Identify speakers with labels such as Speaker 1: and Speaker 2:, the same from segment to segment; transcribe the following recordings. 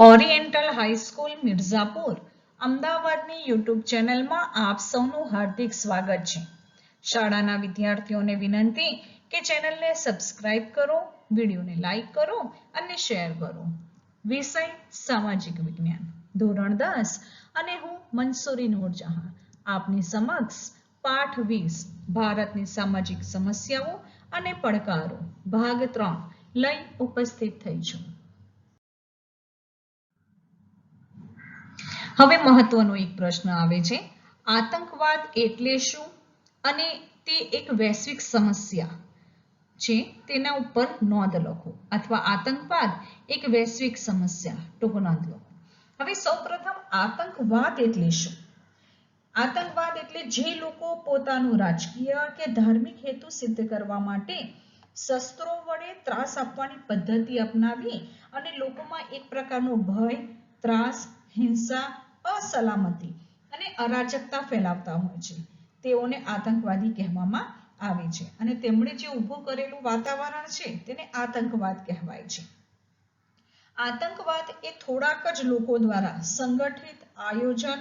Speaker 1: Oriental high school Mirzapur અમદાવાદની YouTube ચેનલમાં આપ સૌનું હાર્દિક સ્વાગત છે. શાળાના વિદ્યાર્થીઓને વિનંતી કે ચેનલને સબસ્ક્રાઇબ કરો, વિડીયોને લાઈક કરો અને શેર કરો. વિષય સામાજિક વિજ્ઞાન, ધોરણ 10 અને હું મંસૂરી નૂરજહાં આપની સમક્ષ પાઠ 20 ભારતની સામાજિક સમસ્યાઓ અને પડકારો ભાગ 3 લઈ ઉપસ્થિત થઈ છું. હવે મહત્વનો એક પ્રશ્ન આવે છે, આતંકવાદ એટલે શું અને તે એક વૈશ્વિક સમસ્યા છે, તેના ઉપર નોંધ લખો, અથવા આતંકવાદ એક વૈશ્વિક સમસ્યા, ટૂંકો નોંધ લખો. હવે સૌપ્રથમ આતંકવાદ એટલે શું? આતંકવાદ એટલે જે લોકો પોતાનું રાજકીય કે ધાર્મિક હેતુ સિદ્ધ કરવા માટે શસ્ત્રો વડે ત્રાસ આપવાની પદ્ધતિ અપનાવી અને લોકોમાં એક પ્રકારનો ભય, ત્રાસ, હિંસા, અસલામતી અને અરાજકતા ફેલાવતા હોય છે, તેઓને આતંકવાદી કહેવામાં આવે છે. અને તેમણે જે ઊભું કરેલું વાતાવરણ છે તેને આતંકવાદ કહેવાય છે. આતંકવાદ એ થોડાક જ લોકો દ્વારા સંગઠિત, આયોજન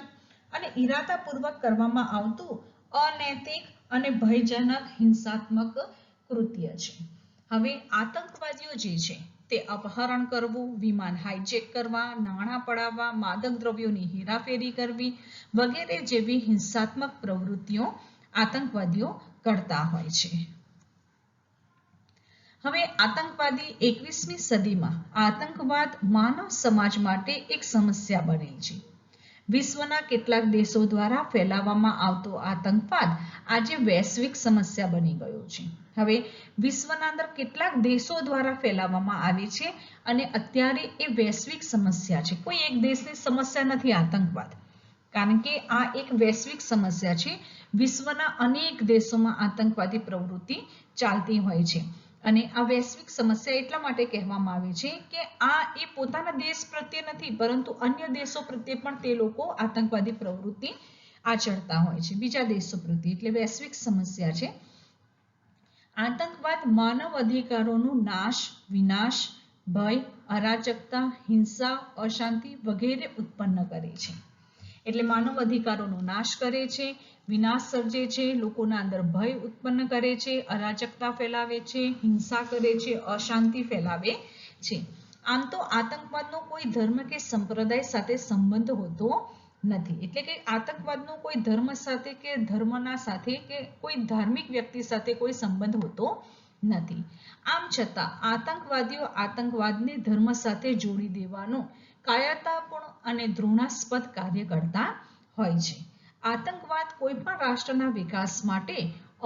Speaker 1: અને ઇરાદાપૂર્વક કરવામાં આવતું અનૈતિક અને ભયજનક હિંસાત્મક કૃત્ય છે. હવે આતંકવાદીઓ જે છે તે અપહરણ કરવું, વિમાન હાઈજેક કરવા, નાણાં પડાવવા, માદક દ્રવ્યોની હેરાફેરી કરવી વગેરે જેવી હિંસાત્મક પ્રવૃત્તિઓ આતંકવાદીઓ કરતા હોય છે. હવે આતંકવાદી 21મી સદીમાં આતંકવાદ માનવ સમાજ માટે એક સમસ્યા બનેલ છે. વિશ્વના કેટલાક દેશો દ્વારા ફેલાવવામાં આવતો આતંકવાદ આજે વૈશ્વિક સમસ્યા બની ગયો છે. હવે વિશ્વના અંદર કેટલાક દેશો દ્વારા ફેલાવવામાં આવે છે અને અત્યારે એ વૈશ્વિક સમસ્યા છે. કોઈ એક દેશની સમસ્યા નથી આતંકવાદ, કારણ કે આ એક વૈશ્વિક સમસ્યા છે. વિશ્વના અનેક દેશોમાં આતંકવાદી પ્રવૃત્તિ ચાલતી હોય છે અને આ વૈશ્વિક સમસ્યા એટલા માટે કહેવામાં આવે છે કે આ એ પોતાના દેશ પ્રત્યે નથી, પરંતુ અન્ય દેશો પ્રત્યે પણ તે લોકો આતંકવાદી પ્રવૃત્તિ આચરતા હોય છે, બીજા દેશો પ્રત્યે, એટલે વૈશ્વિક સમસ્યા છે. આતંકવાદ માનવ અધિકારોનો નાશ, વિનાશ, ભય, અરાજકતા, હિંસા, અશાંતિ વગેરે ઉત્પન્ન કરે છે. એટલે માનવ અધિકારોનો નાશ કરે છે, વિનાશ સર્જે છે, લોકોના અંદર ભય ઉત્પન્ન કરે છે, અરાજકતા ફેલાવે છે, હિંસા કરે છે, અશાંતિ ફેલાવે છે. આમ તો આતંકવાદનો કોઈ ધર્મ કે સંપ્રદાય સાથે સંબંધ હોતો નથી. એટલે કે આતંકવાદનો કોઈ ધર્મ સાથે કે ધર્મના સાથે કે કોઈ ધાર્મિક વ્યક્તિ સાથે કોઈ સંબંધ હોતો નથી. આમ છતાં આતંકવાદીઓ આતંકવાદને ધર્મ સાથે જોડી દેવાનો કાયરતાપૂર્ણ અને ઘૃણાસ્પદ કાર્ય કરતા હોય છે. આતંકવાદ કોઈ પણ રાષ્ટ્રના વિકાસ માટે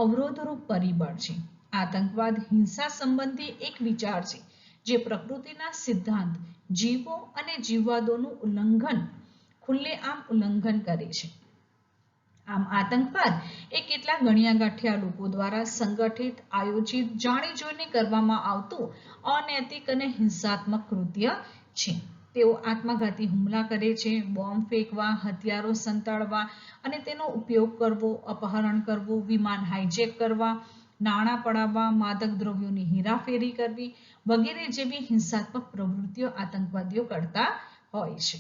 Speaker 1: અવરોધરૂપ પરિબળ છે. આતંકવાદ હિંસા સંબંધી એક વિચાર છે જે પ્રકૃતિના સિદ્ધાંત, જીવો અને જીવવાદોનું ખુલ્લેઆમ ઉલ્લંઘન કરે છે. આમ આતંકવાદ એ કેટલાક ગણ્યા ગાંઠ્યા લોકો દ્વારા સંગઠિત, આયોજિત, જાણી જોઈને કરવામાં આવતું અનૈતિક અને હિંસાત્મક કૃત્ય છે. તેઓ આત્મઘાતી હુમલા કરે છે, બોમ્બ ફેંકવા, હથિયારો સંતાડવા અને તેનો ઉપયોગ કરવો, અપહરણ કરવું, વિમાન હાઈજેક કરવા, નાણાં પડાવવા, માદક દ્રવ્યોની હેરાફેરી કરવી વગેરે જેવી હિંસાત્મક પ્રવૃત્તિઓ આતંકવાદીઓ કરતા હોય છે.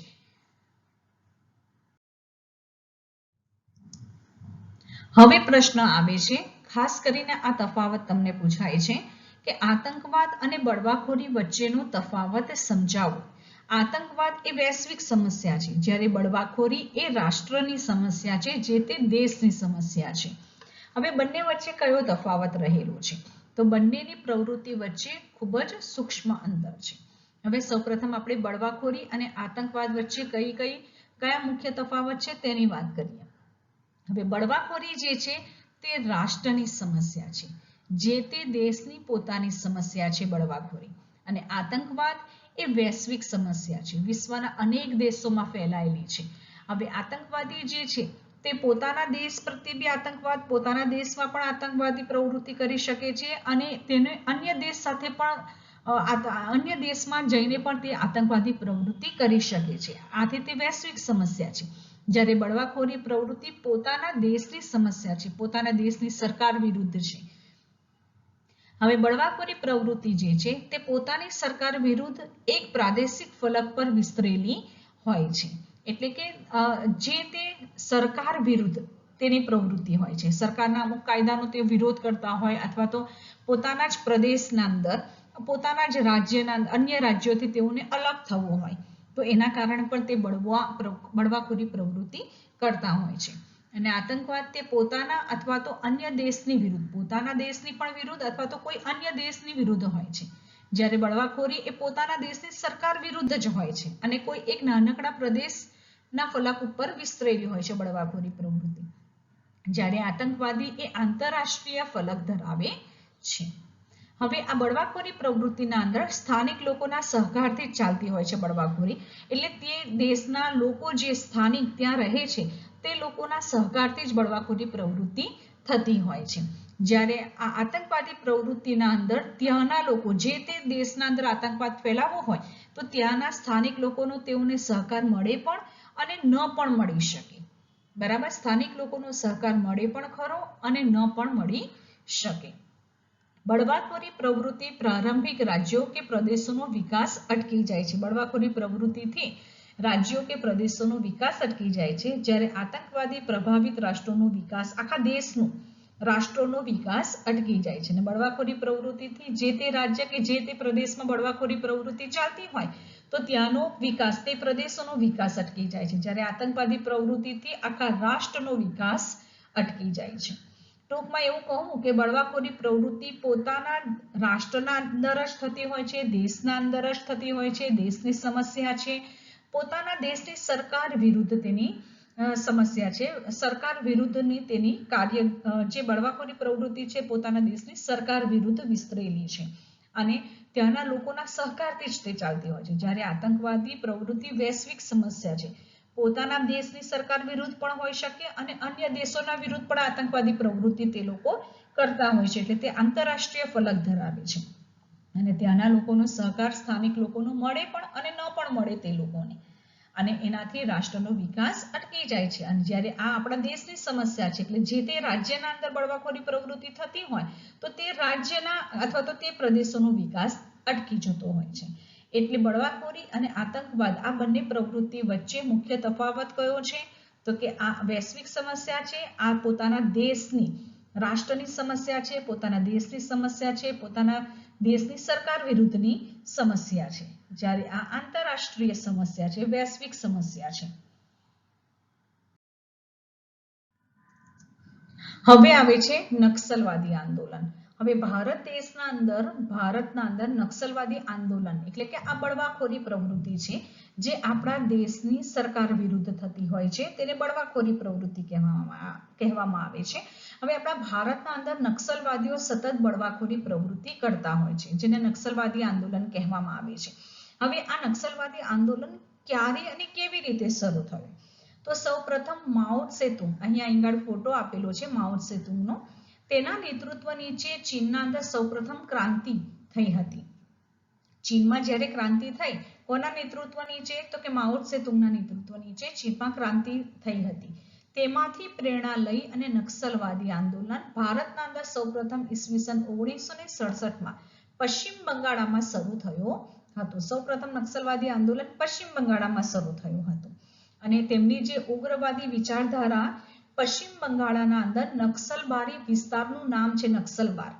Speaker 1: હવે પ્રશ્ન આવે છે, ખાસ કરીને આ તફાવત તમને પૂછાય છે કે આતંકવાદ અને બળવાખોરી વચ્ચેનો તફાવત સમજાવો. આતંકવાદ એ વૈશ્વિક સમસ્યા છે, જ્યારે બળવાખોરી એ રાષ્ટ્રની સમસ્યા છે, જે તે દેશની સમસ્યા છે. હવે બંને વચ્ચે કયો તફાવત રહેલો છે? તો બંનેની પ્રવૃત્તિ વચ્ચે ખૂબ જ સૂક્ષ્મ અંતર છે. હવે સૌપ્રથમ આપણે બળવાખોરી અને આતંકવાદ વચ્ચે કયા મુખ્ય તફાવત છે તેની વાત કરીએ. હવે બળવાખોરી જે છે તે રાષ્ટ્રની સમસ્યા છે, જે તે દેશની પોતાની સમસ્યા છે બળવાખોરી. અને આતંકવાદ એ વૈશ્વિક સમસ્યા છે, વિશ્વના અનેક દેશોમાં ફેલાયેલી છે. હવે આતંકવાદી જે છે તે પોતાના દેશ પ્રત્યે બી આતંકવાદ, પોતાના દેશમાં પણ આતંકવાદી પ્રવૃત્તિ કરી શકે છે અને તેને અન્ય દેશ સાથે પણ અન્ય દેશમાં જઈને પણ તે આતંકવાદી પ્રવૃત્તિ કરી શકે છે. આથી તે વૈશ્વિક સમસ્યા છે. જ્યારે બળવાખોરી પ્રવૃત્તિ પોતાના દેશની સમસ્યા છે, પોતાના દેશની સરકાર વિરુદ્ધ છે. હવે બળવાખોરી પ્રવૃત્તિ જે છે તે પોતાની સરકાર વિરુદ્ધ એક પ્રાદેશિક ફલક પર વિસ્તરેલી હોય છે, એટલે કે જે તે સરકાર વિરુદ્ધ તેની પ્રવૃત્તિ હોય છે, સરકારના અમુક કાયદાનો તે વિરોધ કરતા હોય અથવા તો પોતાના જ પ્રદેશના અંદર પોતાના જ રાજ્યના અન્ય રાજ્યોથી તેઓને અલગ થવું હોય તો એના કારણે પણ તે બળવાખોરી પ્રવૃત્તિ કરતા હોય છે. અને આતંકવાદ તે પોતાના અથવા તો અન્ય દેશની વિરુદ્ધ, પોતાના દેશની પણ વિરુદ્ધ અથવા તો કોઈ અન્ય દેશની વિરુદ્ધ હોય છે, જ્યારે બળવાખોરી એ પોતાના દેશની સરકાર વિરુદ્ધ જ હોય છે અને કોઈ એક નાનકડા પ્રદેશના ફલક ઉપર વિસ્તરેલી હોય છે બળવાખોરી પ્રવૃત્તિ, જ્યારે આતંકવાદી એ આંતરરાષ્ટ્રીય ફલક ધરાવે છે. હવે આ બળવાખોરી પ્રવૃત્તિના અંદર સ્થાનિક લોકોના સહકારથી જ ચાલતી હોય છે બળવાખોરી, એટલે તે દેશના લોકો જે સ્થાનિક ત્યાં રહે છે તે લોકોના સહકારથી જ બળવાખોરી પ્રવૃત્તિ થતી હોય છે. જ્યારે આ આતંકવાદી પ્રવૃત્તિના અંદર ત્યાંના લોકો, જે તે દેશના અંદર આતંકવાદ ફેલાવવો હોય તો ત્યાંના સ્થાનિક લોકોનો તેઓને સહકાર મળે પણ અને ન પણ મળી શકે. બરાબર, સ્થાનિક લોકોનો સહકાર મળે પણ ખરો અને ન પણ મળી શકે. બળવાખોરી પ્રવૃત્તિ પ્રારંભિક રાજ્યો કે પ્રદેશોનો વિકાસ અટકી જાય છે. બળવાખોરી પ્રવૃત્તિથી રાજ્યો કે પ્રદેશોનો વિકાસ અટકી જાય છે, જ્યારે આતંકવાદી પ્રભાવિત રાષ્ટ્રોનો વિકાસ, આખા દેશનો રાષ્ટ્રોનો વિકાસ અટકી જાય છે. અને બળવાખોરી પ્રવૃત્તિથી જે તે રાજ્ય કે જે તે પ્રદેશમાં બળવાખોરી પ્રવૃત્તિ ચાલતી હોય તો ત્યાંનો વિકાસ, તે પ્રદેશોનો વિકાસ અટકી જાય છે, જ્યારે આતંકવાદી પ્રવૃત્તિથી આખા રાષ્ટ્રનો વિકાસ અટકી જાય છે. ટૂંકમાં એવું કહું કે બળવાખોરી પ્રવૃત્તિ પોતાના રાષ્ટ્રના અંદર જ થતી હોય છે, દેશના અંદર જ થતી હોય છે, દેશની સમસ્યા છે, પોતાના દેશની સરકાર વિરુદ્ધ તેની સમસ્યા છે, સરકાર વિરુદ્ધની તેની કાર્ય, જે બળવાખોરી પ્રવૃત્તિ છે પોતાના દેશની સરકાર વિરુદ્ધ વિસ્તરેલી છે અને ત્યાંના લોકોના સહકારથી જ તે ચાલતી હોય છે, જ્યારે આતંકવાદી પ્રવૃત્તિ વૈશ્વિક સમસ્યા છે, પોતાના દેશની સરકાર વિરુદ્ધ પણ હોઈ શકે અને અન્ય દેશોના વિરુદ્ધ પણ આતંકવાદી પ્રવૃત્તિ તે લોકો કરતા હોય છે, એટલે તે આંતરરાષ્ટ્રીય ફલક ધરાવે છે અને ત્યાંના લોકોનો સહકાર સ્થાનિક લોકોનો મળે પણ અને ન પણ મળે તે લોકોને, અને એનાથી રાષ્ટ્રનો વિકાસ અટકી જાય છે. અને જ્યારે આ આપણા દેશની સમસ્યા છે, એટલે જે તે રાજ્યના અંદર બળવાખોરી પ્રવૃત્તિ થતી હોય તો તે રાજ્યના અથવા તો તે પ્રદેશોનો વિકાસ અટકી જતો હોય છે. એટલે બળવાખોરી અને આતંકવાદ આ બંને પ્રવૃત્તિ વચ્ચે મુખ્ય તફાવત કયો છે? તો કે આ વૈશ્વિક સમસ્યા છે, આ પોતાના દેશની રાષ્ટ્રની સમસ્યા છે, પોતાના દેશની સમસ્યા છે, પોતાના દેશની સરકાર વિરુદ્ધની સમસ્યા છે, જ્યારે આ આંતરરાષ્ટ્રીય સમસ્યા છે, વૈશ્વિક સમસ્યા છે. હવે આવે છે નક્સલવાદી આંદોલન. હવે ભારતના અંદર નક્સલવાદી આંદોલન એટલે કે આ બળવાખોરી પ્રવૃત્તિ છે જે આપણા દેશની સરકાર વિરુદ્ધ થતી હોય છે, તેને બળવાખોરી પ્રવૃત્તિ કહેવામાં આવે છે. હવે આપણા ભારતના અંદર નક્સલવાદીઓ સતત બળવાખોરી પ્રવૃત્તિ કરતા હોય છે, જેને નક્સલવાદી આંદોલન કહેવામાં આવે છે. હવે આ નક્સલવાદી આંદોલન ક્યારે અને કેવી રીતે શરૂ થયું? તો સૌપ્રથમ માઓ સેતુંગ, અહીંયા આગળ ફોટો આપેલો છે માઓ સેતુંગનો, તેના નેતૃત્વ નીચે ચીનના અંદર સૌપ્રથમ ક્રાંતિ થઈ હતી. ચીનમાં જ્યારે ક્રાંતિ થઈ, કોના નેતૃત્વ નીચે? તો કે માઓ સેતુંગના નેતૃત્વ નીચે ચીનમાં ક્રાંતિ થઈ હતી. તેમાંથી પ્રેરણા લઈ અને નક્સલવાદી આંદોલન ભારતના અંદર સૌપ્રથમ ઈસવીસન 1967માં પશ્ચિમ બંગાળમાં શરૂ થયો હતો. સૌપ્રથમ નક્સલવાદી આંદોલન પશ્ચિમ બંગાળમાં શરૂ થયું હતું અને તેમની જે ઉગ્રવાદી વિચારધારા પશ્ચિમ બંગાળના અંદર નક્સલબારી વિસ્તારનું નામ છે નક્સલબાર.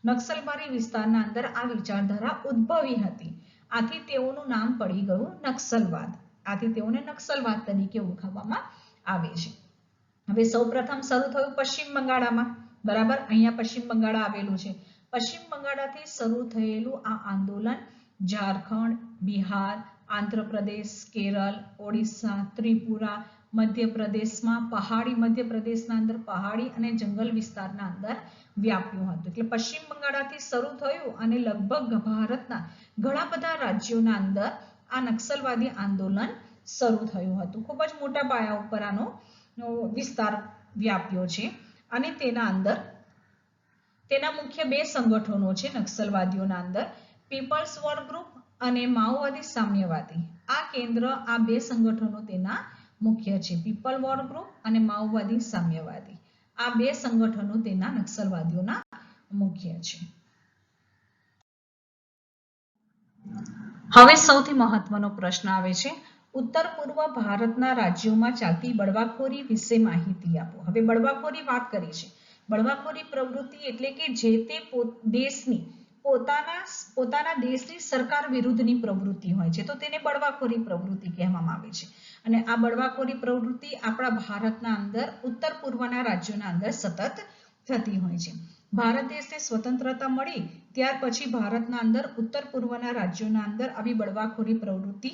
Speaker 1: નક્સલબારી વિસ્તારના અંદર આ વિચારધારા ઉદ્ભવી હતી, આથી તેઓનું નામ પડી ગયું નક્સલવાદ. આથી તેઓને નક્સલવાદ તરીકે ઓળખવામાં આવે છે. હવે સૌપ્રથમ શરૂ થયું પશ્ચિમ બંગાળમાં, બરાબર, અહીંયા પશ્ચિમ બંગાળ આવેલું છે. પશ્ચિમ બંગાળથી શરૂ થયેલું આ આંદોલન ઝારખંડ, બિહાર, આંધ્રપ્રદેશ, કેરળ, ઓડિશા, ત્રિપુરા, મધ્યપ્રદેશમાં મધ્યપ્રદેશના અંદર પહાડી અને જંગલ વિસ્તારના અંદર વ્યાપ્યું હતું. એટલે પશ્ચિમ બંગાળથી શરૂ થયું અને લગભગ ભારતના ઘણા બધા રાજ્યોના અંદર આ નક્સલવાદી આંદોલન શરૂ થયું હતું. ખૂબ જ મોટા પાયા ઉપર આનો વિસ્તાર વ્યાપ્યો છે અને તેના અંદર તેના મુખ્ય બે સંગઠનો છે નક્સલવાદીઓના અંદર, પીપલ્સ વોર ગ્રુપ અને માઓવાદી સામ્યવાદી. આ કેન્દ્ર, આ બે સંગઠનો તેના મુખ્ય છે, પીપલ વોર ગ્રુપ અને માઓવાદી સામ્યવાદી. આ બે સંગઠનો તેના નક્સલવાદીઓના મુખ્ય છે. હવે સૌથી મહત્વનો પ્રશ્ન આવે છે, ઉત્તર પૂર્વ ભારતના રાજ્યોમાં ચાલતી બળવાખોરી વિશે માહિતી આપો. હવે બળવાખોરી વાત કરી છે. બળવાખોરી પ્રવૃત્તિ એટલે કે જે તે દેશની પોતાના દેશની સરકાર વિરુદ્ધની પ્રવૃત્તિ હોય છે, તો તેને બળવાખોરી પ્રવૃત્તિ કહેવામાં આવે છે. અને આ બળવાખોરી પ્રવૃત્તિ આપણા ભારતના અંદર ઉત્તર પૂર્વના રાજ્યોના અંદર સતત થતી હોય છે. ભારત દેશને સ્વતંત્રતા મળી ત્યાર પછી ભારતના અંદર ઉત્તર પૂર્વના રાજ્યોના અંદર આવી બળવાખોરી પ્રવૃત્તિ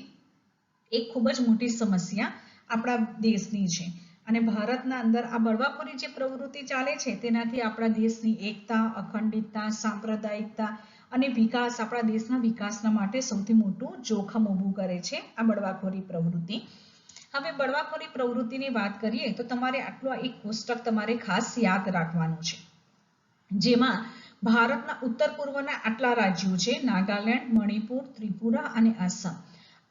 Speaker 1: એક ખૂબ જ મોટી સમસ્યા આપણા દેશની છે. અને ભારતના અંદર આ બળવાખોરી જે પ્રવૃત્તિ ચાલે છે તેનાથી આપણા દેશની એકતા, અખંડિતતા, સાંપ્રદાયિકતા અને વિકાસ, આપણા દેશના વિકાસના માટે સૌથી મોટું જોખમ ઊભું કરે છે આ બળવાખોરી પ્રવૃત્તિ. હવે બળવાખોરી પ્રવૃત્તિની વાત કરીએ તો તમારે આટલું એક કોષ્ટક તમારે ખાસ યાદ રાખવાનું છે, જેમાં ભારતના ઉત્તર પૂર્વના આટલા રાજ્યો છે, નાગાલેન્ડ, મણિપુર, ત્રિપુરા અને આસામ.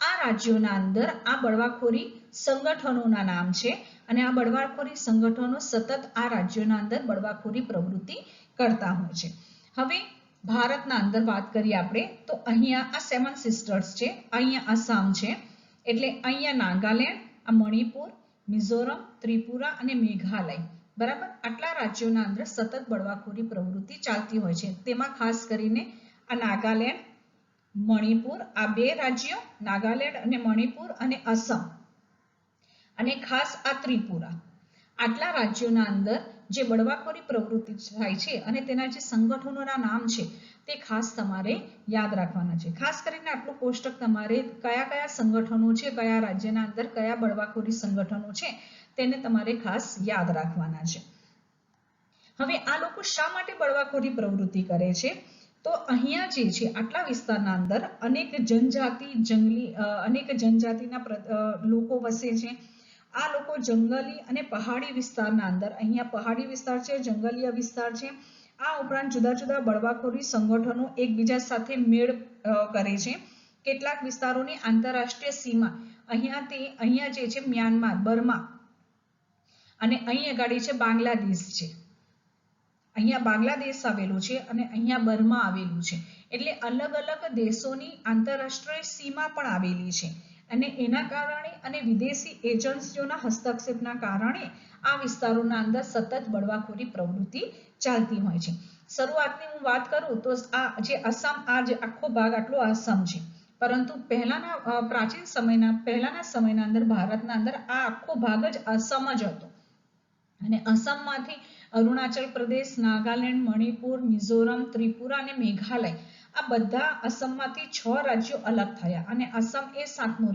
Speaker 1: આ રાજ્યોના અંદર આ બળવાખોરી સંગઠનોના નામ છે અને આ બળવાખોરી સંગઠનો સતત આ રાજ્યોના અંદર બળવાખોરી પ્રવૃત્તિ કરતા હોય છે. હવે ભારતના અંદર વાત કરીએ આપણે તો અહીંયા આ 7 સિસ્ટર્સ છે, અહીંયા આસામ છે, એટલે અહીંયા નાગાલેન્ડ, આ મણિપુર, મિઝોરમ, ત્રિપુરા અને મેઘાલય, બરાબર, આટલા રાજ્યોના અંદર સતત બળવાખોરી પ્રવૃત્તિ ચાલતી હોય છે. તેમાં ખાસ કરીને આ નાગાલેન્ડ, મણિપુર, આ બે રાજ્યો નાગાલેન્ડ અને મણિપુર અને આસામ અને ખાસ આ ત્રિપુરા, આટલા રાજ્યોના અંદર જે બળવાખોરી પ્રવૃત્તિ થાય છે અને તેના જે સંગઠનોના નામ છે તે ખાસ તમારે યાદ રાખવાના છે. ખાસ કરીને આટલું કોષ્ટક તમારે કયા કયા સંગઠનો છે, કયા રાજ્યના અંદર કયા બળવાખોરી સંગઠનો છે તેને તમારે ખાસ યાદ રાખવાના છે. હવે આ લોકો શા માટે બળવાખોરી પ્રવૃત્તિ કરે છે? તો અહીંયા જે છે આટલા વિસ્તારના અંદર અનેક જનજાતિના લોકો વસે છે. આ લોકો જંગલી અને પહાડી વિસ્તારના અંદર, અહીંયા પહાડી વિસ્તાર છે, જંગલીય વિસ્તાર છે. આ ઉપરાંત જુદા જુદા બળવાખોરી સંગઠનો એકબીજા સાથે મેળ કરે છે. કેટલાક વિસ્તારોની આંતરરાષ્ટ્રીય સીમા અહીંયા જે છે મ્યાનમાર, બર્મા અને અહીં આગળ છે બાંગ્લાદેશ છે. અહીંયા બાંગ્લાદેશ આવેલું છે અને અહીંયા બર્મા આવેલું છે. એટલે અલગ અલગ દેશોની આંતરરાષ્ટ્રીય સીમા પણ આવેલી છે અને એના કારણે અને વિદેશી એજન્સીઓના હસ્તક્ષેપના કારણે આ વિસ્તારોના અંદર સતત બળવાખોરી પ્રવૃત્તિ ચાલતી હોય છે. શરૂઆતની હું વાત કરું તો આ જે આસામ, આ જે આખો ભાગ આટલો આસામ છે, પરંતુ પ્રાચીન પહેલાના સમયના અંદર ભારતના અંદર આ આખો ભાગ જ આસામ જ હતો અને આસામમાંથી અરુણાચલ પ્રદેશ, નાગાલેન્ડ, મણિપુર, મિઝોરમ, ત્રિપુરા અને મેઘાલય, આ બધા આસામમાંથી 6 રાજ્યો અલગ થયા અને આસામ એ 7મું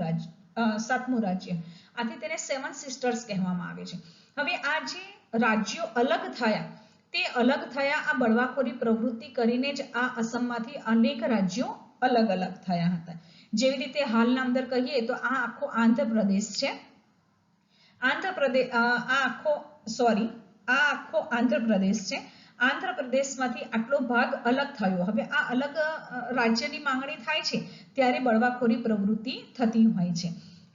Speaker 1: રાજ્ય. આથી તેને 7 સિસ્ટર્સ કહેવામાં આવે છે. હવે આ જે રાજ્યો અલગ થયા તે અલગ થયા આ બળવાખોરી પ્રવૃત્તિ કરીને જ આ આસામમાંથી અનેક રાજ્યો અલગ અલગ થયા હતા. જેવી રીતે હાલના અંદર કહીએ તો આ આખો આંધ્રપ્રદેશ છે. આંધ્રપ્રદેશ છે. આંધ્રપ્રદેશમાંથી આટલો ભાગ અલગ થયો. હવે આ અલગ રાજ્યની માંગણી થાય છે ત્યારે બળવાખોરી પ્રવૃત્તિ થતી હોય છે.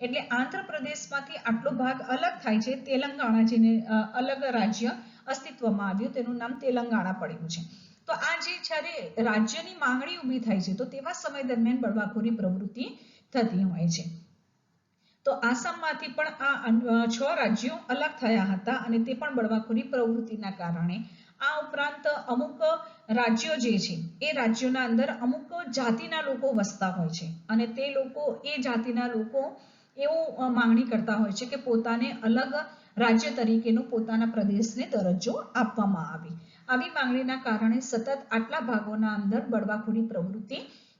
Speaker 1: એટલે આંધ્રપ્રદેશમાંથી આટલો ભાગ અલગ થાય છે. તેલંગાણા જેને અલગ રાજ્ય અસ્તિત્વમાં આવ્યું, તેનું નામ તેલંગાણા પડ્યું છે. તો આ જે જ્યારે રાજ્યની માંગણી ઊભી થાય છે તો તેવા સમય દરમિયાન બળવાખોરી પ્રવૃત્તિ થતી હોય છે. તો આસામમાંથી પણ આ 6 રાજ્યો અલગ થયા હતા અને તે પણ બળવાખોરી પ્રવૃત્તિના કારણે. આ ઉપરાંત અમુક રાજ્યો જે છે એ રાજ્યોના અંદર અમુક જાતિના લોકો વસતા હોય છે અને તે લોકો, એ જાતિના લોકો એવું માંગણી કરતા હોય છે કે પોતાને અલગ રાજ્ય તરીકેનો પોતાના પ્રદેશને દરજ્જો આપવામાં આવે. આવી માંગણીના કારણે સતત આટલા ભાગોના અંદર બળવાખોરી પ્રવૃત્તિ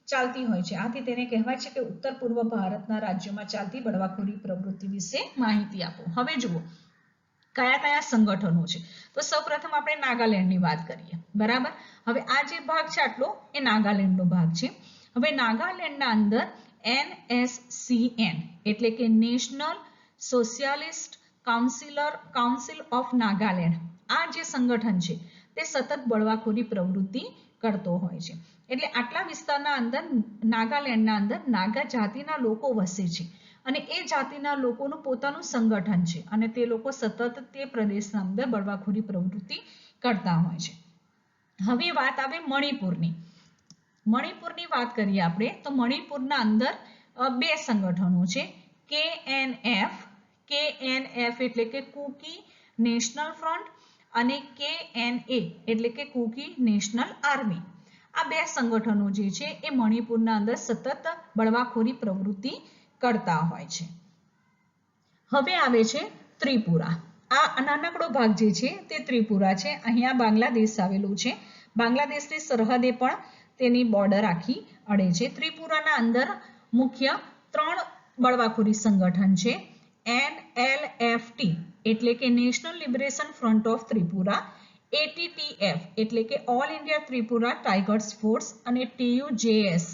Speaker 1: ચાલતી હોય છે. આથી તેને કહેવાય છે કે ઉત્તર પૂર્વ ભારતના રાજ્યોમાં ચાલતી બળવાખોરી પ્રવૃત્તિ વિશે માહિતી આપો. હવે જુઓ કયા કયા સંગઠનો છે. તો સૌપ્રથમ આપણે નાગાલેન્ડની વાત કરીએ, બરાબર. હવે આ જે ભાગ છે આટલો એ નાગાલેન્ડનો ભાગ છે. હવે નાગાલેન્ડના અંદર NSCN એટલે કે national socialist council of Nagaland, આ જે સંગઠન છે તે સતત બળવાખોરી પ્રવૃત્તિ કરતો હોય છે. એટલે આટલા વિસ્તારના અંદર નાગાલેન્ડના અંદર નાગા જાતિના લોકો વસે છે અને એ જાતિના લોકોનું પોતાનું સંગઠન છે અને તે લોકો સતત તે પ્રદેશના અંદર બળવાખોરી પ્રવૃત્તિ કરતા હોય છે. હવે વાત આવે મણિપુરની. મણિપુરની વાત કરીએ આપણે તો મણિપુરના અંદર બે સંગઠનો છે, કેએનએફ એટલે કે કુકી નેશનલ ફ્રન્ટ અને કેએનએ એટલે કે કુકી નેશનલ આર્મી. આ બે સંગઠનો જે છે એ મણિપુરના અંદર સતત બળવાખોરી પ્રવૃત્તિ કરતા હોય છે. હવે આવે છે ત્રિપુરા. આ નાનકડો ભાગ જે છે તે ત્રિપુરા છે. અહીંયા બાંગ્લાદેશ આવેલું છે. બાંગ્લાદેશની સરહદે પણ તેની બોર્ડર આખી અડે છે. ત્રિપુરાના અંદર મુખ્ય 3 બળવાખોરી સંગઠન છે. NLFT એટલે કે national liberation front of Tripura, ATTF એટલે કે all India Tripura Tigers force અને TUJS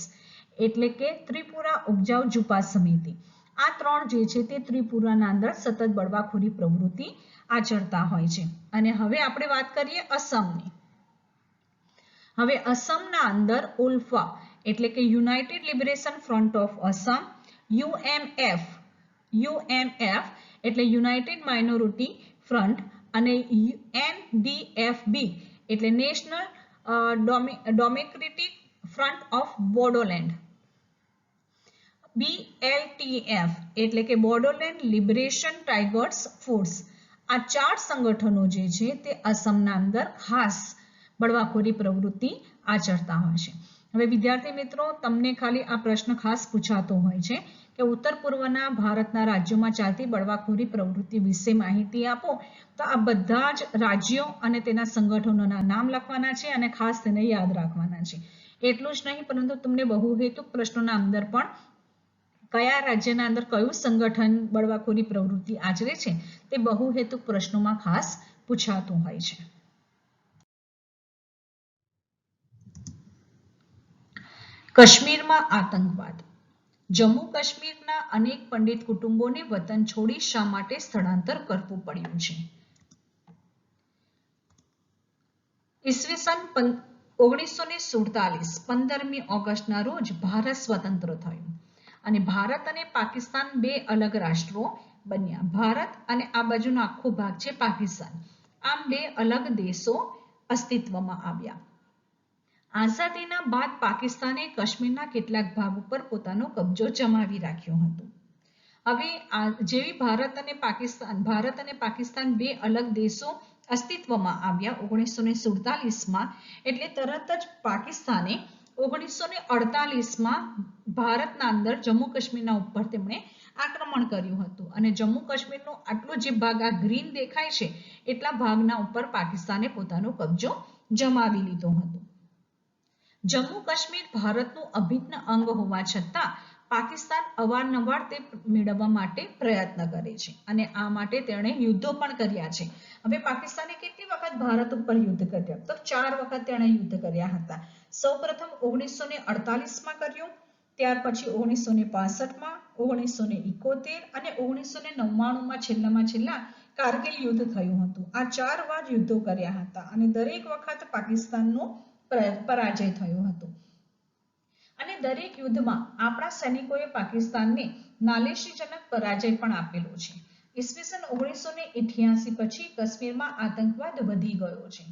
Speaker 1: એટલે કે ત્રિપુરા ઉપજાઉ ઝુંપા સમિતિ. આ 3 જે છે તે ત્રિપુરાના અંદર સતત બળવાખોરી પ્રવૃત્તિ આચરતા હોય છે. અને હવે આપણે વાત કરીએ અસમની. હવે અસમના અંદર ઉલ્ફા એટલે કે United liberation front of Assam, UMF એટલે યુનાઇટેડ માઇનોરિટી ફ્રન્ટ અને NDFB એટલે national democratic front of Bodoland, BLTF એટલે કે બોડોલેન્ડ લિબરેશન ટાઇગર્સ ફોર્સ. આ 4 સંગઠનો જે છે તે અસમના અંદર ખાસ બળવાખોરી પ્રવૃત્તિ આચરતા હોય છે. હવે વિદ્યાર્થી મિત્રો, તમને ખાલી આ પ્રશ્ન ખાસ પૂછાતો હોય છે કે ઉત્તર પૂર્વના ભારતના રાજ્યોમાં ચાલતી બળવાખોરી પ્રવૃત્તિ વિશે માહિતી આપો. તો આ બધા જ રાજ્યો અને તેના સંગઠનોના નામ લખવાના છે અને ખાસ તેને યાદ રાખવાના છે. એટલું જ નહીં પરંતુ તમને બહુહેતુક પ્રશ્નોના અંદર પણ કયા રાજ્યના અંદર કયું સંગઠન બળવાખોરી પ્રવૃત્તિ આચરે છે તે બહુહેતુક પ્રશ્નોમાં ખાસ પૂછાતું હોય છે. કાશ્મીરમાં આતંકવાદ. જમ્મુ કાશ્મીરના અનેક પંડિત કુટુંબોને વતન છોડી શા માટે સ્થળાંતર કરવું પડ્યું છે? ઈસવીસન 1947 15મી ઓગસ્ટના રોજ ભારત સ્વતંત્ર થયું અને ભારત અને પાકિસ્તાન બે અલગ રાષ્ટ્રો બન્યા. ભારત અને આ બાજુનો આખો ભાગ છે પાકિસ્તાન. આમ બે અલગ દેશો અસ્તિત્વમાં આવ્યા. આઝાદીના બાદ પાકિસ્તાને કાશ્મીરના કેટલાક ભાગ ઉપર પોતાનો કબજો જમાવી રાખ્યો હતો. હવે જેવી ભારત અને પાકિસ્તાન બે અલગ દેશો અસ્તિત્વમાં આવ્યા 1947માં, એટલે તરત જ પાકિસ્તાને 1948માં ભારતના અંદર જમ્મુ કાશ્મીરના ઉપર તેમણે આક્રમણ કર્યું હતું અને જમ્મુ કાશ્મીરનો આટલો જે ભાગ આ ગ્રીન દેખાય છે એટલા ભાગના ઉપર પાકિસ્તાને પોતાનો કબજો જમાવી લીધો હતો. જમ્મુ કાશ્મીર ભારતનું અભિન્ન અંગ હોવા છતાં પાકિસ્તાન અવારનવાર તે મેળવવા માટે પ્રયત્ન કરે છે અને આ માટે તેણે યુદ્ધો પણ કર્યા છે. હવે પાકિસ્તાને કેટલી વખત ભારત ઉપર યુદ્ધ કર્યા? તો 4 વખત તેણે યુદ્ધ કર્યા હતા. સૌપ્રથમ 1948માં કર્યું, ત્યાર પછી 1965માં, 1971 અને 1999માં છેલ્લામાં છેલ્લા કારગિલ યુદ્ધ થયું હતું. આ 4 વાર યુદ્ધો કર્યા હતા અને દરેક વખત પાકિસ્તાનનો પરાજય થયો હતો અને દરેક યુદ્ધમાં આપણા સૈનિકોએ પાકિસ્તાનને નાલેશીજનક પરાજય પણ આપેલો છે. ઈસવીસન 1988 પછી કાશ્મીરમાં આતંકવાદ વધી ગયો છે.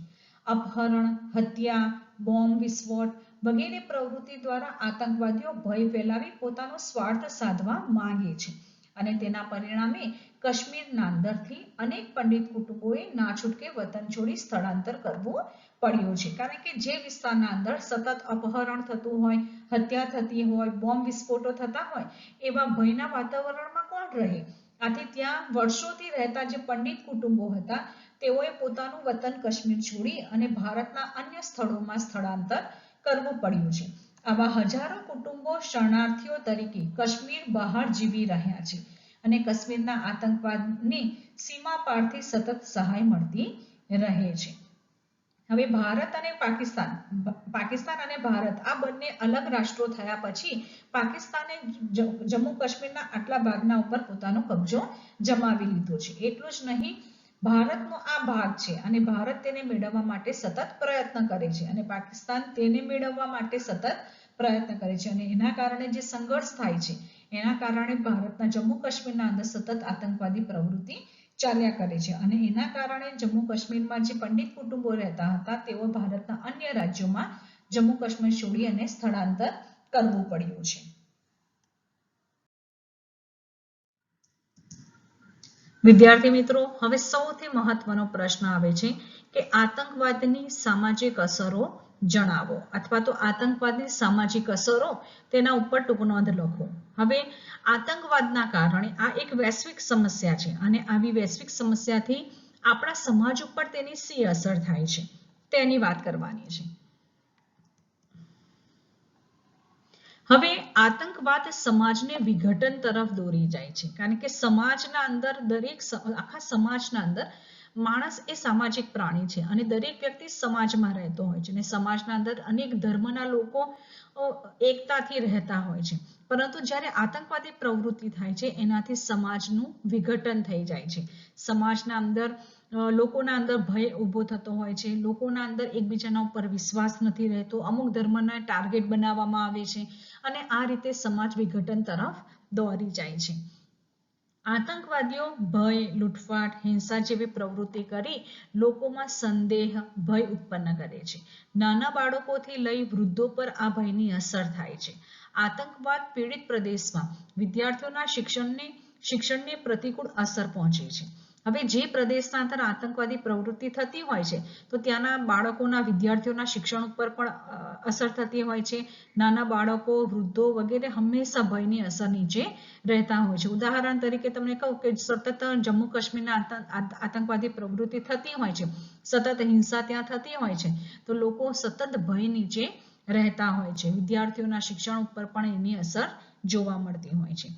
Speaker 1: અપહરણ, હત્યા, બોમ્બ વિસ્ફોટ વગેરે પ્રવૃત્તિ દ્વારા આતંકવાદીઓ ભય ફેલાવી પોતાનો સ્વાર્થ સાધવા માંગે છે અને તેના પરિણામે કાશ્મીરના અંદરથી અનેક પંડિત કુટુંબોએ ના છૂટકે વતન છોડી સ્થળાંતર કરવું પડ્યું છે. કારણ કે જે વિસ્તારના અંદર સતત અપહરણ થતું હોય, હત્યા થતી હોય, બોમ્બ વિસ્ફોટો થતા હોય એવા ભયના વાતાવરણમાં કોણ રહે? આથી ત્યાં વર્ષોથી રહેતા જે પંડિત કુટુંબો હતા તેઓએ પોતાનું વતન કાશ્મીર છોડી અને ભારતના અન્ય સ્થળોમાં સ્થળાંતર કરવું પડ્યું છે. આવા હજારો કુટુંબો શરણાર્થીઓ તરીકે કાશ્મીર બહાર જીવી રહ્યા છે અને કાશ્મીરના આતંકવાદની સીમા પારથી સતત સહાય મળતી રહે છે. હવે ભારત અને પાકિસ્તાન અને ભારત આ બંને અલગ રાષ્ટ્રો થયા પછી પાકિસ્તાને જમ્મુ કાશ્મીરના આટલા ભાગના ઉપર પોતાનો કબજો જમાવી લીધો છે. એટલું જ નહીં, ભારતનો આ ભાગ છે અને ભારત તેને મેળવવા માટે સતત પ્રયત્ન કરે છે અને પાકિસ્તાન તેને મેળવવા માટે સતત પ્રયત્ન કરે છે અને એના કારણે જે સંઘર્ષ થાય છે એના કારણે ભારતના જમ્મુ કાશ્મીરના અંદર સતત આતંકવાદી પ્રવૃત્તિ ચાલ્યા કરે છે અને એના કારણે જમ્મુ કાશ્મીરમાં જે પંડિત કુટુંબો રહેતા હતા તેઓ ભારતના અન્ય રાજ્યોમાં જમ્મુ કાશ્મીર છોડી અને સ્થળાંતર કરવું પડ્યું છે. વિદ્યાર્થી મિત્રો, હવે સૌથી મહત્વનો પ્રશ્ન આવે છે કે આતંકવાદની સામાજિક અસરો જણાવો અથવા તો આતંકવાદની સામાજિક અસરો તેના ઉપર ટૂંકનોંધ લખો. હવે આતંકવાદના કારણે આ એક વૈશ્વિક સમસ્યા છે અને આવી વૈશ્વિક સમસ્યાથી આપણા સમાજ ઉપર તેની શી અસર થાય છે તેની વાત કરવાની છે. હવે આતંકવાદ સમાજને વિઘટન તરફ દોરી જાય છે, કારણ કે સમાજના અંદર આખા સમાજના અંદર માણસ એ સામાજિક પ્રાણી છે અને દરેક વ્યક્તિ સમાજમાં રહેતો હોય છે અને સમાજના અંદર અનેક ધર્મના લોકો એકતાથી રહેતા હોય છે, પરંતુ જ્યારે આતંકવાદી પ્રવૃત્તિ થાય છે એનાથી સમાજનું વિઘટન થઈ જાય છે. સમાજના અંદર લોકોના અંદર ભય ઊભો થતો હોય છે, લોકોના અંદર એકબીજાના ઉપર વિશ્વાસ નથી રહેતો, અમુક ધર્મના ટાર્ગેટ બનાવવામાં આવે છે અને આ રીતે સમાજ વિઘટન તરફ દોરી જાય છે. આતંકવાદીઓ ભય, લૂંટફાટ, હિંસા જેવી પ્રવૃત્તિ કરી લોકોમાં સંદેહ, ભય ઉત્પન્ન કરે છે. નાના બાળકોથી લઈ વૃદ્ધો પર આ ભયની અસર થાય છે. આતંકવાદ પીડિત પ્રદેશમાં વિદ્યાર્થીઓના શિક્ષણને પ્રતિકૂળ અસર પહોંચે છે. હવે જે પ્રદેશના અંદર આતંકવાદી પ્રવૃત્તિ થતી હોય છે તો ત્યાંના બાળકોના, વિદ્યાર્થીઓના શિક્ષણ ઉપર પણ અસર થતી હોય છે. નાના બાળકો, વૃદ્ધો વગેરે હંમેશા ભયની અસર નીચે રહેતા હોય છે. ઉદાહરણ તરીકે તમને કહું કે સતત જમ્મુ કાશ્મીરના આતંકવાદી પ્રવૃત્તિ થતી હોય છે, સતત હિંસા ત્યાં થતી હોય છે, તો લોકો સતત ભય નીચે રહેતા હોય છે. વિદ્યાર્થીઓના શિક્ષણ ઉપર પણ એની અસર જોવા મળતી હોય છે.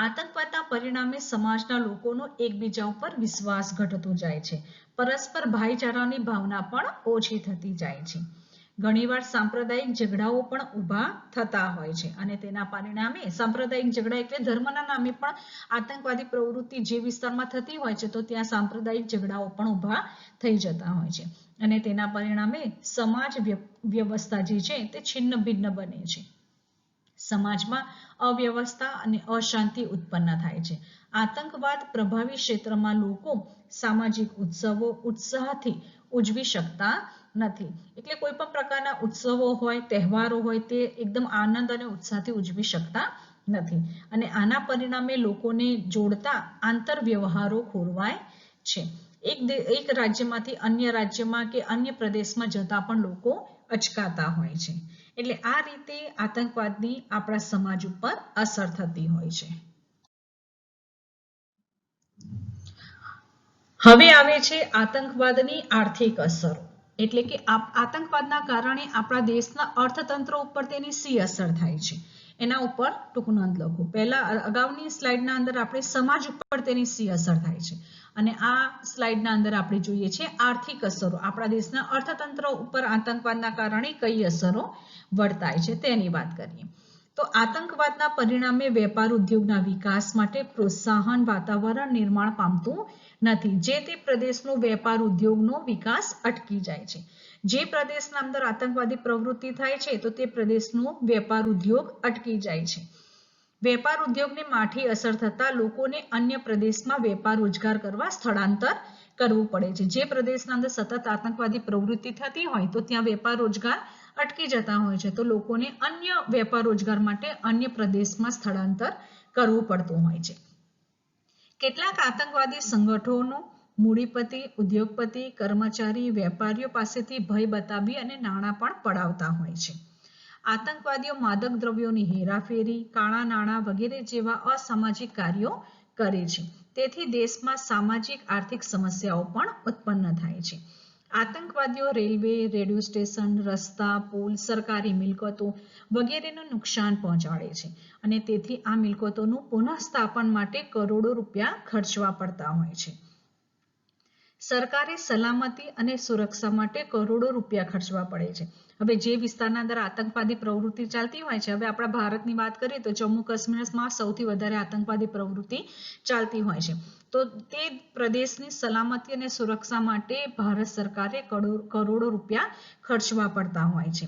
Speaker 1: આતંકવાદના પરિણામે સમાજના લોકોનો એકબીજા ઉપર વિશ્વાસ ઘટતો જાય છે. પરસ્પર ભાઈચારાની ભાવના પણ ઓછી થતી જાય છે. ઘણીવાર સાંપ્રદાયિક ઝઘડાઓ પણ ઊભા થતા હોય છે અને તેના પરિણામે સાંપ્રદાયિક ઝઘડા એટલે ધર્મના નામે પણ આતંકવાદી પ્રવૃત્તિ જે વિસ્તારમાં થતી હોય છે તો ત્યાં સાંપ્રદાયિક ઝઘડાઓ પણ ઊભા થઈ જતા હોય છે અને તેના પરિણામે સમાજ વ્યવસ્થા જે છે તે છિન્ન ભિન્ન બને છે. સમાજમાં અવ્યવસ્થા અને અશાંતિ ઉત્પન્ન થાય છે. આતંકવાદ પ્રભાવિત ક્ષેત્રમાં લોકો સામાજિક ઉત્સવો ઉત્સાહથી ઉજવી શકતા નથી. એટલે કોઈ પણ પ્રકારના ઉત્સવો હોય, તહેવારો હોય તે એકદમ આનંદ અને ઉત્સાહથી ઉજવી શકતા નથી અને આના પરિણામે લોકોને જોડતા આંતર વ્યવહારો ખોરવાય છે. એક રાજ્યમાંથી અન્ય રાજ્યમાં કે અન્ય પ્રદેશમાં જતા પણ લોકો અચકાતા હોય છે. એટલે આ રીતે આતંકવાદની આપણા સમાજ ઉપર અસર થતી હોય છે. હવે આવે છે આતંકવાદની આર્થિક અસરો, એટલે કે આતંકવાદના કારણે આપણા દેશના અર્થતંત્ર ઉપર તેની શી અસર થાય છે એના ઉપર ટૂંક નોંધ લખો. પહેલા અગાઉની સ્લાઇડના અંદર આપણે સમાજ ઉપર તેની શી અસર થાય છે અને આ સ્લાઇડના અંદર આપણે જોઈએ છે આર્થિક અસરો, આપણા દેશના અર્થતંત્ર ઉપર આતંકવાદના કારણે કઈ અસરો વર્તાય છે તેની વાત કરીએ. તો આતંકવાદના પરિણામે વેપાર ઉદ્યોગના વિકાસ માટે પ્રોત્સાહન વાતાવરણ નિર્માણ પામતું નથી. જે તે પ્રદેશનો વેપાર ઉદ્યોગનો વિકાસ અટકી જાય છે. જે પ્રદેશના અંદર આતંકવાદી પ્રવૃત્તિ થાય છે તો તે પ્રદેશનો વેપાર ઉદ્યોગ અટકી જાય છે. વેપાર ઉદ્યોગને માઠી અસર થતા લોકોને અન્ય પ્રદેશમાં વેપાર રોજગાર કરવા સ્થળાંતર કરવું પડે છે. જે પ્રદેશના અંદર સતત આતંકવાદી પ્રવૃત્તિ થતી હોય તો ત્યાં વેપાર રોજગાર અટકી જતા હોય છે તો લોકોને અન્ય વેપાર રોજગાર માટે અન્ય પ્રદેશમાં સ્થળાંતર કરવું પડતું હોય છે. કેટલાક આતંકવાદી સંગઠનો મૂડીપતિ, ઉદ્યોગપતિ, કર્મચારી, વેપારીઓ પાસેથી ભય બતાવી અને નાણાં પણ પડાવતા હોય છે. આતંકવાદીઓ માદક દ્રવ્યોની હેરાફેરી, કાળા નાણાં વગેરે જેવા અસામાજિક કાર્યો કરે છે. તેથી દેશમાં સામાજિક આર્થિક સમસ્યાઓ પણ ઉત્પન્ન થાય છે. આતંકવાદીઓ રેલવે, રેડિયો સ્ટેશન, રસ્તા, પુલ, સરકારી મિલકતો વગેરેનું નુકસાન પહોંચાડે છે અને તેથી આ મિલકતોનું પુનઃસ્થાપન માટે કરોડો રૂપિયા ખર્ચવા પડતા હોય છે. સરકારે સલામતી અને સુરક્ષા માટે કરોડો રૂપિયા ખર્ચવા પડે છે. હવે જે વિસ્તારના અંદર આતંકવાદી પ્રવૃત્તિ ચાલતી હોય છે, હવે આપણા ભારતની વાત કરીએ તો જમ્મુ કાશ્મીરમાં સૌથી વધારે આતંકવાદી પ્રવૃત્તિ ચાલતી હોય છે, તો તે પ્રદેશની સલામતી અને સુરક્ષા માટે ભારત સરકારે કરોડો રૂપિયા ખર્ચવા પડતા હોય છે.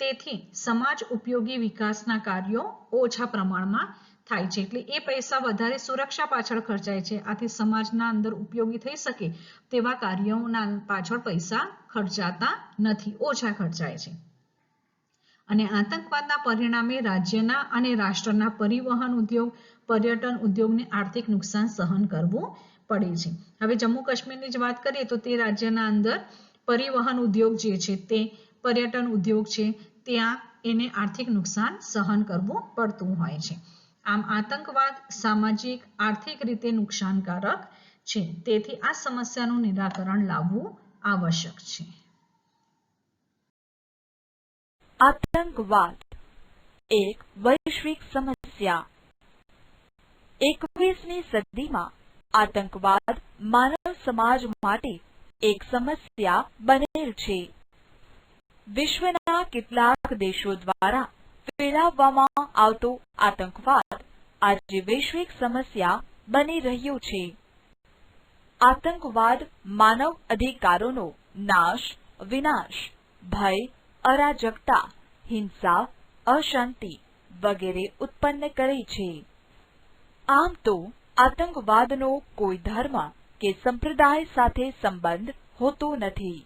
Speaker 1: તેથી સમાજ ઉપયોગી વિકાસના કાર્યો ઓછા પ્રમાણમાં થાય છે, એટલે એ પૈસા વધારે સુરક્ષા પાછળ ખર્ચાય છે. આથી સમાજના અંદર ઉપયોગી થઈ શકે તેવા કાર્યોના પાછળ પૈસા ખર્ચાતા નથી, ઓછા ખર્ચાય છે. અને આતંકવાદના પરિણામે રાજ્યના અને રાષ્ટ્રના પરિવહન ઉદ્યોગ, પર્યટન ઉદ્યોગને આર્થિક નુકસાન સહન કરવું પડે છે. હવે જમ્મુ કાશ્મીરની જ વાત કરીએ તો તે રાજ્યના અંદર પરિવહન ઉદ્યોગ જે છે તે પર્યટન ઉદ્યોગ છે, ત્યાં એને આર્થિક નુકસાન સહન કરવું પડતું હોય છે. આમ આતંકવાદ સામાજિક આર્થિક રીતે નુકસાનકારક છે, તેથી આ સમસ્યાનું નિરાકરણ લાવવું આવશ્યક છે.
Speaker 2: આતંકવાદ એક વૈશ્વિક સમસ્યા. 21મી સદીમાં આતંકવાદ માનવ સમાજ માટે એક સમસ્યા બનેલ છે. વિશ્વના કેટલાક દેશો દ્વારા ફેલાવવામાં આવતો આતંકવાદ આજે વૈશ્વિક સમસ્યા બની રહ્યો છે. આતંકવાદ માનવ અધિકારોનો નાશ, વિનાશ, ભય, અરાજકતા, હિંસા, અશાંતિ વગેરે ઉત્પન્ન કરે છે. આમ તો આતંકવાદનો કોઈ ધર્મ કે સંપ્રદાય સાથે સંબંધ હોતો નથી.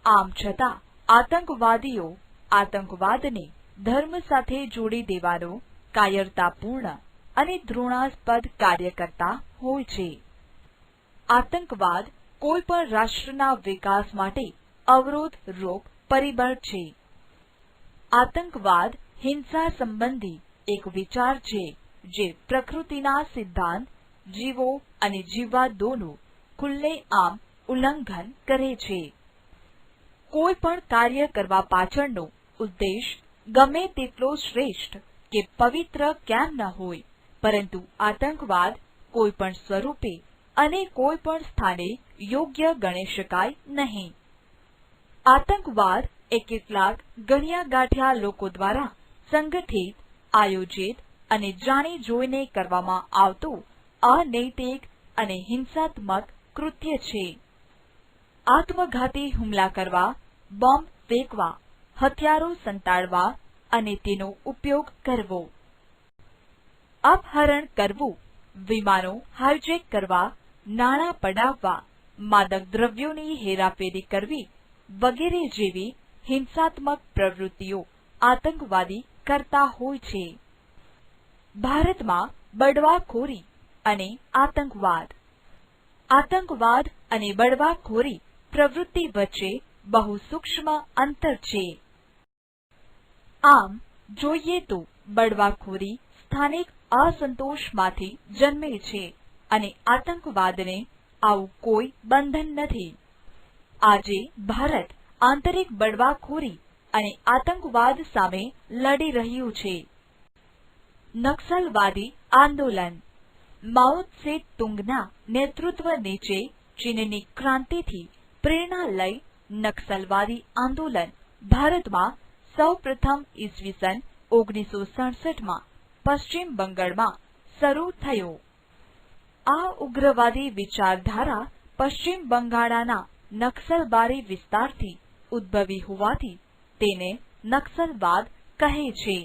Speaker 2: આમ છતાં આતંકવાદીઓ આતંકવાદને ધર્મ સાથે જોડી દેવાનો કાયરતાપૂર્ણ અને ઘૃણાસ્પદ કાર્ય કરતા હોય છે. આતંકવાદ કોઈ પણ રાષ્ટ્રના વિકાસ માટે અવરોધરૂપ પરિબળ છે. આતંકવાદ હિંસા સંબંધી એક વિચાર છે જે પ્રકૃતિના સિદ્ધાંત જીવો અને જીવવા દોનું ખુલ્લેઆમ ઉલ્લંઘન કરે છે. કોઈ પણ કાર્ય કરવા પાછળનો ઉદ્દેશ ગમે તેટલો શ્રેષ્ઠ કે પવિત્ર કેમ ન હોય, પરંતુ આતંકવાદ કોઈ પણ સ્વરૂપે અને કોઈ પણ સ્થાને યોગ્ય ગણી શકાય નહીં. આતંકવાદ એ કેટલાક ગણ્યા ગાંઠ્યા લોકો દ્વારા સંગઠિત, આયોજિત અને જાણી જોઈને કરવામાં આવતું અનૈતિક અને હિંસાત્મક કૃત્ય છે. આત્મઘાતી હુમલા કરવા, બોમ્બ ફેંકવા, હથિયારો સંતાડવા અને તેનો ઉપયોગ કરવો, અપહરણ કરવું, વિમાનો હાઇજેક કરવા, નાણાં પડાવવા, માદક દ્રવ્યોની હેરાફેરી કરવી વગેરે જેવી હિંસાત્મક પ્રવૃત્તિઓ આતંકવાદી કરતા હોય છે. ભારતમાં બળવાખોરી અને આતંકવાદ. આતંકવાદ અને બળવાખોરી પ્રવૃત્તિ વચ્ચે બહુ સૂક્ષ્મ અંતર છે. આમ જોઈએ તો બળવાખોરી સ્થાનિક અસંતોષમાંથી જન્મે છે અને આતંકવાદને આવું કોઈ બંધન નથી. આજે ભારત આંતરિક બળવાખોરી અને આતંકવાદ સામે લડી રહ્યું છે. નક્સલવાદી આંદોલન. માઓ ત્સે તુંગના નેતૃત્વ નીચે ચીનની ક્રાંતિથી પ્રેરણા લઈ નક્સલવાદી આંદોલન ભારતમાં સૌપ્રથમ ઈસવીસન 1967માં પશ્ચિમ બંગાળમાં શરૂ થયો. આ ઉગ્રવાદી વિચારધારા પશ્ચિમ બંગાળના નક્સલબારી વિસ્તારથી ઉદ્ભવી હોવાથી તેને નક્સલવાદ કહે છે.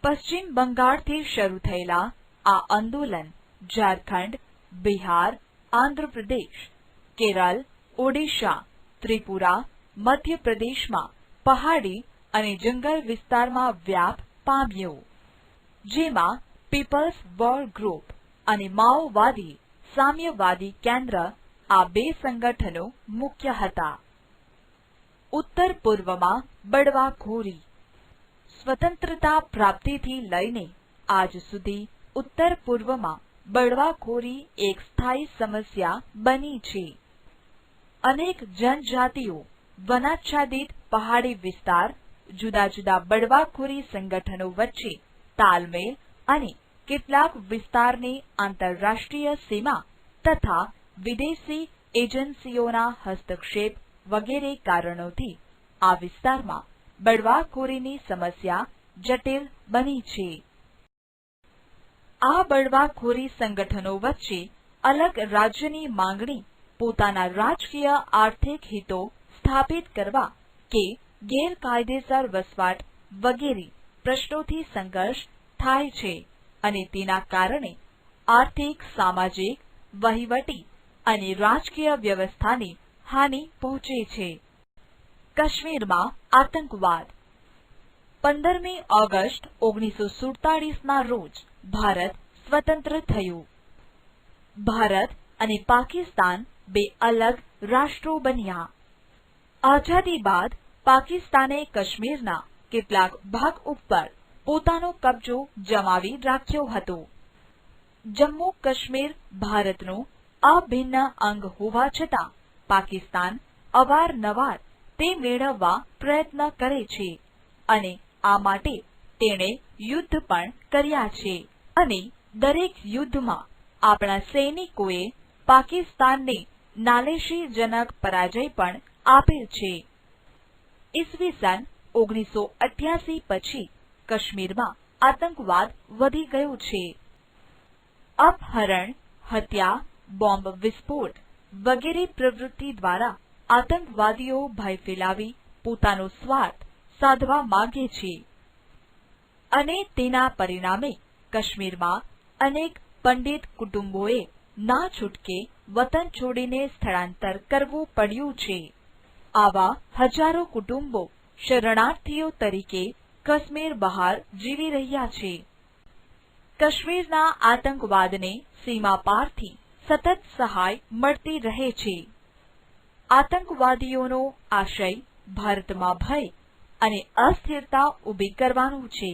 Speaker 2: પશ્ચિમ બંગાળથી શરૂ થયેલા આ આંદોલન ઝારખંડ, બિહાર, આંધ્રપ્રદેશ, કેરળ, ઓડિશા, ત્રિપુરા, મધ્યપ્રદેશમાં પહાડી અને જંગલ વિસ્તારમાં વ્યાપ પામ્યો, જેમાં પીપલ્સ વોર ગ્રુપ અને માઓવાદી સામ્યવાદી કેન્દ્ર આ બે સંગઠનો મુખ્ય હતા. ઉત્તર પૂર્વમાં બળવાખોરી. સ્વતંત્રતા પ્રાપ્તિથી લઈને આજ સુધી ઉત્તર પૂર્વમાં બળવાખોરી એક સ્થાયી સમસ્યા બની છે. અનેક જનજાતિઓ, વનાચ્છાદિત પહાડી વિસ્તાર, જુદા જુદા બળવાખોરી સંગઠનો વચ્ચે તાલમેલ અને કેટલાક વિસ્તારની આંતરરાષ્ટ્રીય સીમા તથા વિદેશી એજન્સીઓના હસ્તક્ષેપ વગેરે કારણોથી આ વિસ્તારમાં બળવાખોરીની સમસ્યા જટિલ બની છે. આ બળવાખોરી સંગઠનો વચ્ચે અલગ રાજ્યની માંગણી પોતાના રાજકીય આર્થિક હિતો સ્થાપિત કરવા કે ગેરકાયદેસર વસવાટ વગેરે પ્રશ્નોથી સંઘર્ષ થાય છે અને તેના કારણે આર્થિક, સામાજિક, વહીવટી અને રાજકીય વ્યવસ્થાને હાનિ પહોંચે છે. કાશ્મીરમાં આતંકવાદ. 15મી ઓગસ્ટ 1947ના રોજ ભારત સ્વતંત્ર થયું. ભારત અને પાકિસ્તાન બે અલગ રાષ્ટ્રો બન્યા. આઝાદી બાદ પાકિસ્તાને કાશ્મીરના કેટલાક ભાગ ઉપર પોતાનો કબજો જમાવી રાખ્યો હતો. જમ્મુ કાશ્મીર ભારતનું અભિન્ન અંગ હોવા છતાં પાકિસ્તાન અવારનવાર તે મેળવવા પ્રયત્ન કરે છે અને આ માટે તેણે યુદ્ધ પણ કર્યા છે અને દરેક યુદ્ધમાં આપણા સૈનિકોએ પાકિસ્તાનને નાલેશીજનક પરાજય પણ આપેલ છે. ઈસવીસન 1988 પછી કાશ્મીરમાં આતંકવાદ વધી ગયો છે. અપહરણ, હત્યા, બોમ્બ વિસ્ફોટ વગેરે પ્રવૃત્તિ દ્વારા આતંકવાદીઓ ભય ફેલાવી પોતાનો સ્વાર્થ સાધવા માંગે છે અને તેના પરિણામે કાશ્મીરમાં અનેક પંડિત કુટુંબોએ ના છૂટકે વતન છોડીને સ્થળાંતર કરવું પડ્યું છે. આવા હજારો કુટુંબો શરણાર્થીઓ તરીકે કાશ્મીર બહાર જીવી રહ્યા છે. કાશ્મીરના આતંકવાદને સીમા પારથી સતત સહાય મળતી રહે છે. આતંકવાદીઓનો આશય ભારતમાં ભય અને અસ્થિરતા ઊભી કરવાનું છે.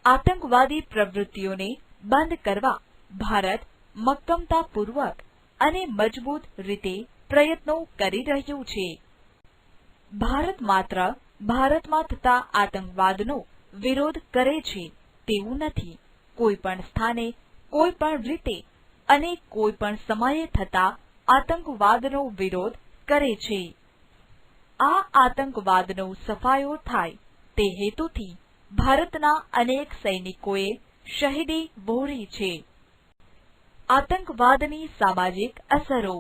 Speaker 2: આતંકવાદી પ્રવૃત્તિઓને બંધ કરવા ભારત મક્કમતાપૂર્વક અને મજબૂત રીતે પ્રયત્નો કરી રહ્યું છે. ભારત માત્ર ભારતમાં થતા આતંકવાદનો વિરોધ કરે છે તેવું નથી. કોઈ પણ સ્થાને, કોઈ પણ રીતે અને કોઈ પણ સમયે થતા આતંકવાદનો વિરોધ કરે છે. આ આતંકવાદનો સફાયો થાય તે હેતુથી ભારતના અનેક સૈનિકોએ શહીદી વહોરી છે. આતંકવાદની સામાજિક અસરો.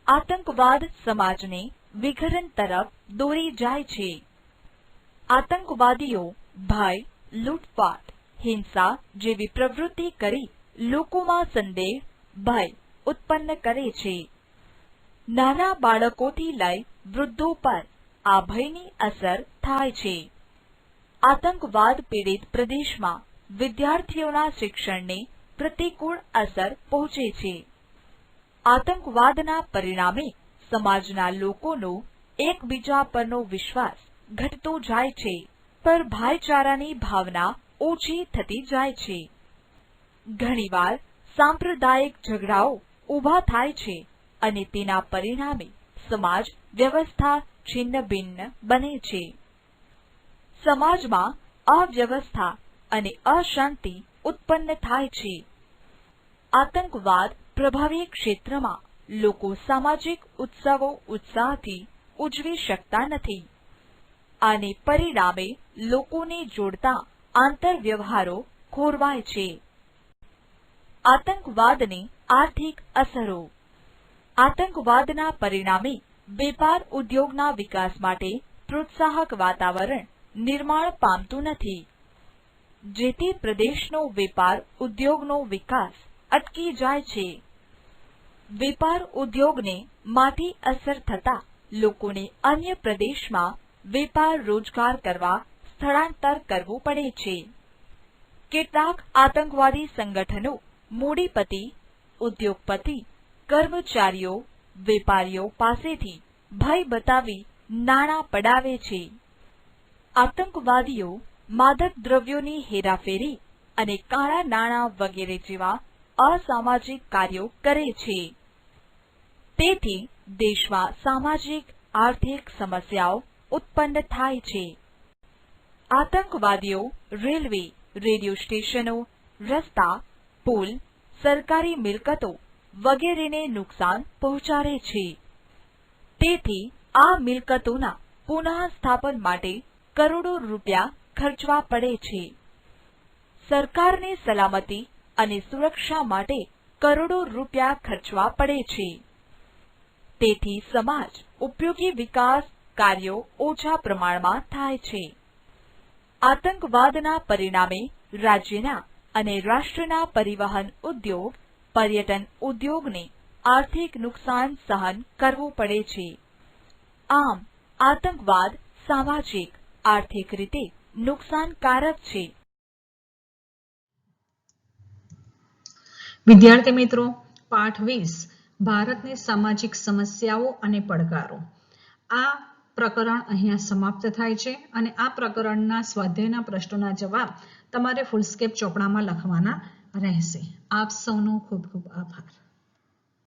Speaker 2: આતંકવાદ સમાજને વિઘટન તરફ દોરી જાય છે. આતંકવાદીઓ ભય, લૂંટફાટ, હિંસા જેવી પ્રવૃત્તિ કરી લોકોમાં સંદેહ, ભય ઉત્પન્ન કરે છે. નાના બાળકોથી લઈ વૃદ્ધો પર આ ભયની અસર થાય છે. આતંકવાદ પીડિત પ્રદેશમાં વિદ્યાર્થીઓના શિક્ષણને પ્રતિકૂળ અસર પહોંચે છે. આતંકવાદના પરિણામે સમાજના લોકોનો એકબીજા પરનો વિશ્વાસ ઘટતો જાય છે, પર ભાઈચારાની ભાવના ઓછી થતી જાય છે. ઘણીવાર સાંપ્રદાયિક ઝઘડાઓ ઊભા થાય છે અને તેના પરિણામે સમાજ વ્યવસ્થા છિન્નભિન્ન બને છે. સમાજમાં અવ્યવસ્થા અને અશાંતિ ઉત્પન્ન થાય છે. આતંકવાદ પ્રભાવિત ક્ષેત્રમાં લોકો સામાજિક ઉત્સવો ઉત્સાહથી ઉજવી શકતા નથી. આને પરિણામે લોકોને જોડતા આંતરવ્યવહારો ખોરવાય છે. આતંકવાદની આર્થિક અસરો. આતંકવાદના પરિણામે વેપાર ઉદ્યોગના વિકાસ માટે પ્રોત્સાહક વાતાવરણ નિર્માણ પામતું નથી, જેથી પ્રદેશનો વેપાર ઉદ્યોગનો વિકાસ અટકી જાય છે. વેપાર ઉદ્યોગને માઠી અસર થતા લોકોને અન્ય પ્રદેશમાં વેપાર રોજગાર કરવા સ્થળાંતર કરવું પડે છે. કેટલાક આતંકવાદી સંગઠનો મૂડીપતિ, ઉદ્યોગપતિ, કર્મચારીઓ, વેપારીઓ પાસેથી ભય બતાવી નાણાં પડાવે છે. આતંકવાદીઓ માદક દ્રવ્યોની હેરાફેરી અને કાળા નાણાં વગેરે જેવા અસામાજિક કાર્યો કરે છે. તેથી દેશમાં સામાજિક આર્થિક સમસ્યાઓ ઉત્પન્ન થાય છે. આતંકવાદીઓ રેલવે, રેડિયો સ્ટેશનો, રસ્તા, પુલ, સરકારી મિલકતો વગેરેને નુકસાન પહોંચાડે છે. તેથી આ મિલકતોના પુનઃસ્થાપન માટે કરોડો રૂપિયા ખર્ચવા પડે છે. સરકારને સલામતી અને સુરક્ષા માટે કરોડો રૂપિયા ખર્ચવા પડે છે. તેથી સમાજ ઉપયોગી વિકાસ કાર્યો ઓછા પ્રમાણમાં થાય છે. આતંકવાદના પરિણામે રાજ્યના અને રાષ્ટ્રના પરિવહન ઉદ્યોગ, પર્યટન ઉદ્યોગને આર્થિક નુકસાન સહન કરવું પડે છે. આમ આતંકવાદ સામાજિક, આર્થિક રીતે નુકસાનકારક છે.
Speaker 1: વિદ્યાર્થી મિત્રો, પાઠ 20 ભારતની સામાજિક સમસ્યાઓ અને પડકારો. આ પ્રકરણ અહીંયા સમાપ્ત થાય છે અને આ પ્રકરણના સ્વાધ્યાયના પ્રશ્નોના જવાબ તમારે ફૂલસ્કેપ ચોપડામાં લખવાના રહેશે. આપ સૌનો ખૂબ ખૂબ આભાર.